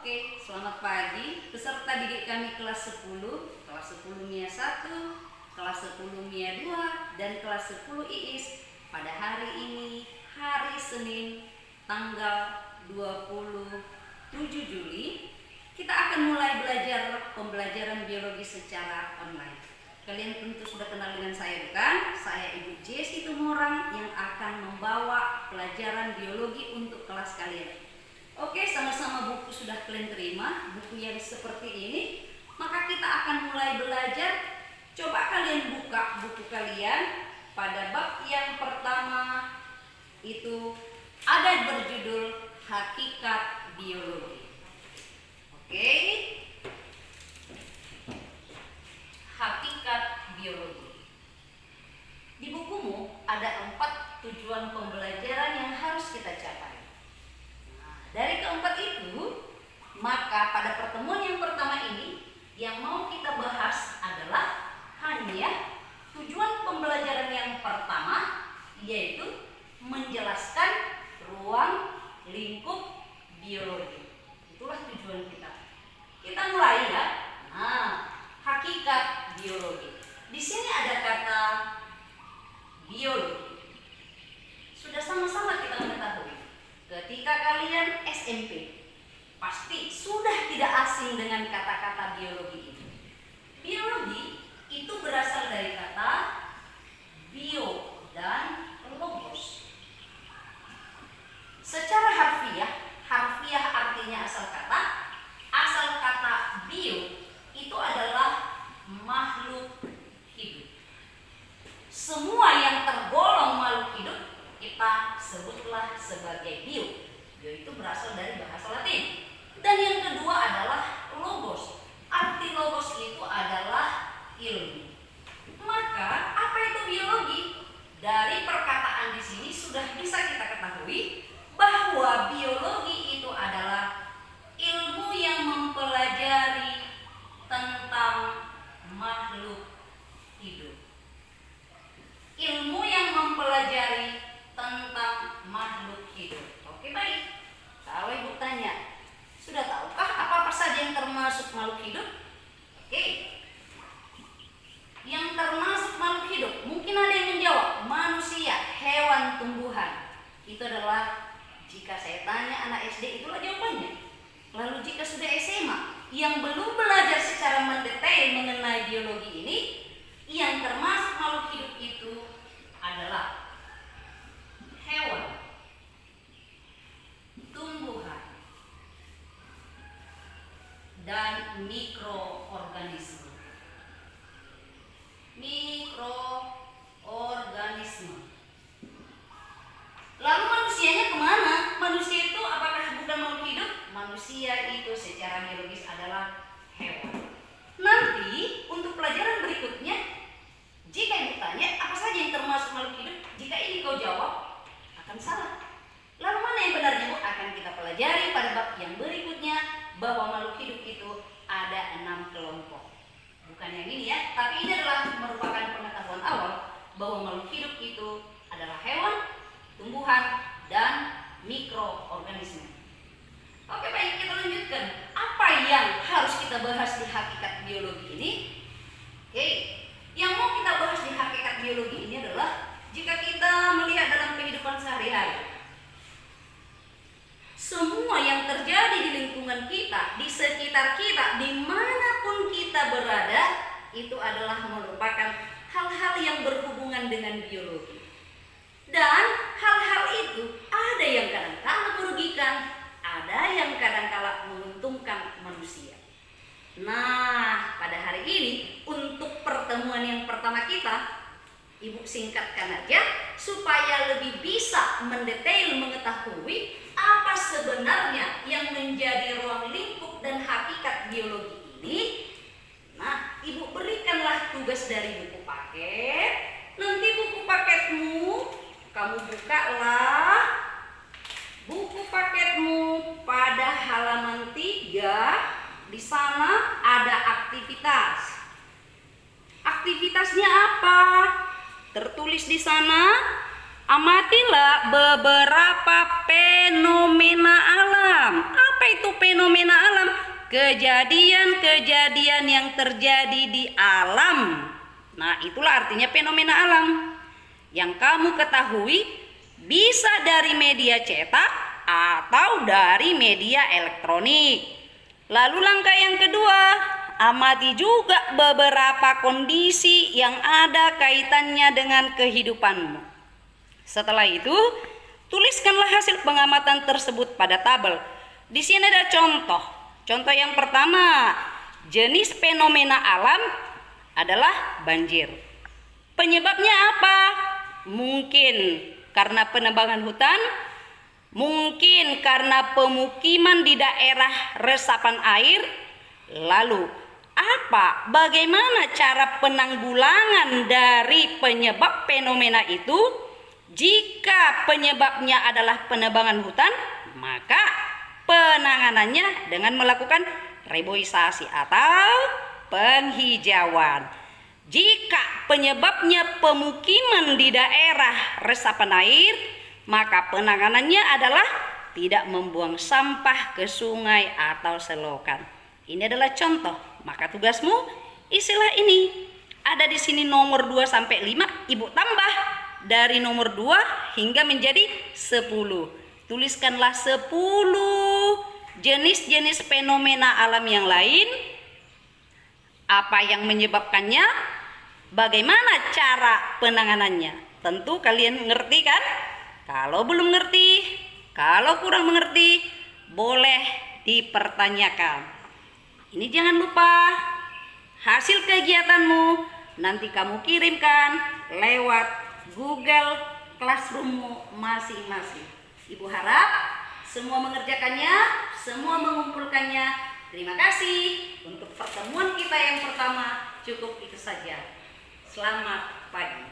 Oke, selamat pagi peserta didik kami kelas 10, kelas 10 MIA 1, kelas 10 MIA 2, dan kelas 10 IIS. Pada hari ini, hari Senin, tanggal 27 Juli, kita akan mulai belajar pembelajaran biologi secara online. Kalian tentu sudah kenal dengan saya, bukan? Saya Ibu Jessi Tumorang yang akan membawa pelajaran biologi untuk kelas kalian. Oke, sama-sama buku sudah kalian terima, buku yang seperti ini. Maka kita akan mulai belajar. Coba kalian buka buku kalian pada bab yang pertama, itu ada berjudul Hakikat Biologi. Oke, Hakikat Biologi. Di bukumu ada 4 tujuan pembelajaran yang harus kita capai. Dari keempat itu, maka pada pertemuan yang pertama ini, yang mau kita bahas adalah hanya tujuan pembelajaran yang pertama, yaitu menjelaskan ruang lingkup biologi. Itulah tujuan kita. Kita mulai ya. Hakikat biologi. Di sini ada kata biologi. Sudah sama-sama kita mengetahui. Ketika kalian SMP, pasti sudah tidak asing dengan kata-kata biologi itu. Biologi itu berasal dari kata bio dan logos. Secara harfiah artinya asal kata bio itu adalah makhluk hidup. Semua yang tergolong makhluk hidup kita sebutlah sebagai bio. Bio itu berasal dari bahasa Latin. Dan yang kedua adalah logos. Arti logos itu adalah ilmu. Maka apa itu biologi? Dari perkataan di sini sudah bisa kita ketahui bahwa biologi itu adalah ilmu yang mempelajari tentang makhluk hidup. Ilmu yang mempelajari tentang makhluk hidup. Oke, baik. Kalau Ibu tanya, sudah tahukah apa saja yang termasuk makhluk hidup? Oke. Yang termasuk makhluk hidup, mungkin ada yang menjawab, manusia, hewan, tumbuhan. Itu adalah jika saya tanya anak SD, itulah jawabannya. Lalu jika sudah SMA, yang belum belajar secara mendetail mengenai biologi ini, yang termasuk makhluk hidup itu adalah hewan, tumbuhan, dan mikroorganisme. Lalu manusianya kemana? Manusia itu apakah bukan makhluk hidup? Manusia itu secara biologis adalah hewan. Nanti untuk pelajaran berikutnya, jika Ibu tanya apa saja yang termasuk makhluk hidup, jika ini kau jawab, akan salah. Lalu mana yang benarnya, Bu? Akan kita pelajari pada bab yang berikutnya bahwa makhluk hidup itu ada 6 kelompok. Bukan yang ini ya, tapi ini adalah merupakan pengetahuan awal bahwa makhluk hidup itu adalah hewan, tumbuhan, dan mikroorganisme. Oke, baik, kita lanjutkan. Apa yang harus kita bahas di hakikat biologi ini? Oke, yang mau kita bahas di hakikat biologi ini adalah jika kita melihat dalam kehidupan sehari-hari, semua yang terjadi di lingkungan kita, di sekitar kita, dimanapun kita berada, itu adalah merupakan hal-hal yang berhubungan dengan biologi. Dan hal-hal itu ada yang kadang-kala merugikan, ada yang kadang-kala menguntungkan manusia. Nah, pada hari ini untuk pertemuan yang pertama kita, Ibu singkatkan aja supaya lebih bisa mendetail mengetahui apa sebenarnya yang menjadi ruang lingkup dan hakikat biologi ini. Nah, Ibu berikanlah tugas dari buku paket. Nanti buku paketmu kamu bukalah buku paketmu pada halaman 3. Di sana ada aktivitas. Aktivitasnya apa? Tertulis di sana, amatilah beberapa fenomena alam. Apa itu fenomena alam? Kejadian-kejadian yang terjadi di alam. Nah, itulah artinya fenomena alam. Yang kamu ketahui bisa dari media cetak atau dari media elektronik. Lalu langkah yang kedua, amati juga beberapa kondisi yang ada kaitannya dengan kehidupanmu. Setelah itu, tuliskanlah hasil pengamatan tersebut pada tabel. Di sini ada contoh. Contoh yang pertama, jenis fenomena alam adalah banjir. Penyebabnya apa? Mungkin karena penebangan hutan, mungkin karena pemukiman di daerah resapan air. Lalu, bagaimana cara penanggulangan dari penyebab fenomena itu? Jika penyebabnya adalah penebangan hutan, maka penanganannya dengan melakukan reboisasi atau penghijauan. Jika penyebabnya pemukiman di daerah resapan air, maka penanganannya adalah tidak membuang sampah ke sungai atau selokan. Ini adalah contoh. Maka tugasmu isilah ini. Ada di sini nomor 2 sampai 5, Ibu tambah dari nomor 2 hingga menjadi 10. Tuliskanlah 10 jenis-jenis fenomena alam yang lain. Apa yang menyebabkannya? Bagaimana cara penanganannya? Tentu kalian ngerti kan? Kalau belum ngerti, kalau kurang mengerti, boleh dipertanyakan. Ini jangan lupa, hasil kegiatanmu nanti kamu kirimkan lewat Google Classroom-mu masing-masing. Ibu harap semua mengerjakannya, semua mengumpulkannya. Terima kasih. Untuk pertemuan kita yang pertama cukup itu saja. Selamat pagi.